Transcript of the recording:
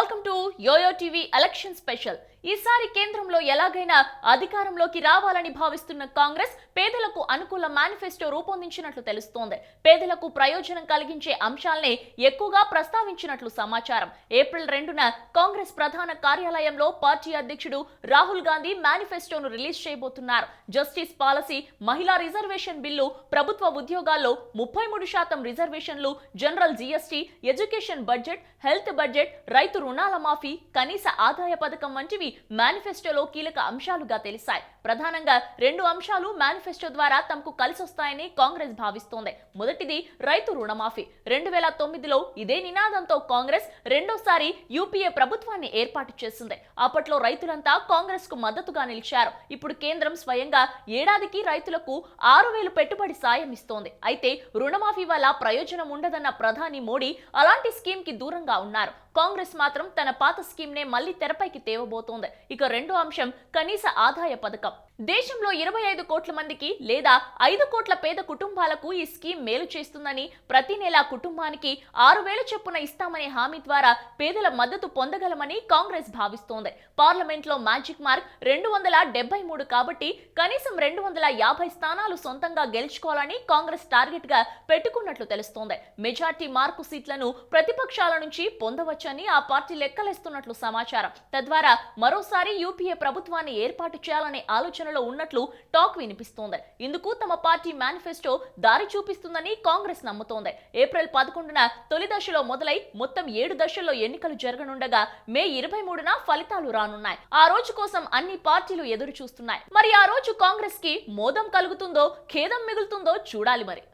Welcome to YoYo TV election special. ఈసారి కేంద్రంలో ఎలాగైనా అధికారంలోకి రావాలని భావిస్తున్న కాంగ్రెస్ పేదలకు అనుకూల మేనిఫెస్టో రూపొందించినట్లు తెలుస్తోంది. పేదలకు ప్రయోజనం కలిగించే అంశాలనే ఎక్కువగా ప్రస్తావించినట్లు సమాచారం. ఏప్రిల్ 2న కాంగ్రెస్ ప్రధాన కార్యాలయంలో పార్టీ అధ్యక్షుడు రాహుల్ గాంధీ మేనిఫెస్టోను రిలీజ్ చేయబోతున్నారు. జస్టిస్ పాలసీ, మహిళా రిజర్వేషన్ బిల్లు, ప్రభుత్వ ఉద్యోగాల్లో 33% రిజర్వేషన్లు, general GST, education budget, health budget, రైతు రుణాల మాఫీ, కనీస ఆదాయ పథకం వంటివి మేనిఫెస్టోలో కీలక అంశాలుగా తెలిసాయి. ప్రధానంగా 2 అంశాలు మేనిఫెస్టో ద్వారా తమకు కలిసొస్తాయని కాంగ్రెస్ భావిస్తోంది. మొదటిది రైతు రుణమాఫీ. 2009లో ఇదే నినాదంతో కాంగ్రెస్ రెండోసారి యూపీఏ ప్రభుత్వాన్ని ఏర్పాటు చేసింది. అప్పట్లో రైతులంతా కాంగ్రెస్ కు మద్దతుగా నిలిచారు. ఇప్పుడు కేంద్రం స్వయంగా ఏడాదికి రైతులకు 6,000 పెట్టుబడి సాయం ఇస్తోంది. అయితే రుణమాఫీ వల్ల ప్రయోజనం ఉండదన్న ప్రధాని మోడీ అలాంటి స్కీమ్ కి దూరంగా ఉన్నారు. కాంగ్రెస్ మాత్రం తన పాత స్కీమ్ నే మళ్లీ తెరపైకి తేవబోతోంది. ఇక రెండో అంశం కనీస ఆదాయ పథకం. దేశంలో 25 కోట్ల మందికి లేదా 5 కోట్ల పేద కుటుంబాలకు ఈ స్కీమ్ మేలు చేస్తుందని, ప్రతి నెల కుటుంబానికి 6,000 చొప్పున ఇస్తామనే హామీ ద్వారా పేదల మద్దతు పొందగలమని కాంగ్రెస్ భావిస్తోంది. పార్లమెంట్ లో మ్యాజిక్ మార్క్ 273 కాబట్టి కనీసం 250 స్థానాలు సొంతంగా గెలుచుకోవాలని కాంగ్రెస్ టార్గెట్ గా పెట్టుకున్నట్లు తెలుస్తోంది. మెజార్టీ మార్కు సీట్లను ప్రతిపక్షాల నుంచి పొందవచ్చని ఆ పార్టీ లెక్కలేస్తున్నట్లు సమాచారం. తద్వారా మరోసారి యూపీఏ ప్రభుత్వాన్ని ఏర్పాటు చేయాలనే ఆలోచనలో ఉన్నట్లు టాక్ వినిపిస్తోంది. ఇందుకు తమ పార్టీ మేనిఫెస్టో దారి చూపిస్తుందని కాంగ్రెస్ నమ్ముతోంది. ఏప్రిల్ 11న తొలి దశలో మొదలై మొత్తం 7 దశల్లో ఎన్నికలు జరగనుండగా మే 23న ఫలితాలు రానున్నాయి. ఆ రోజు కోసం అన్ని పార్టీలు ఎదురు చూస్తున్నాయి. మరి ఆ రోజు కాంగ్రెస్ కి మోదం కలుగుతుందో ఖేదం మిగులుతుందో చూడాలి మరి.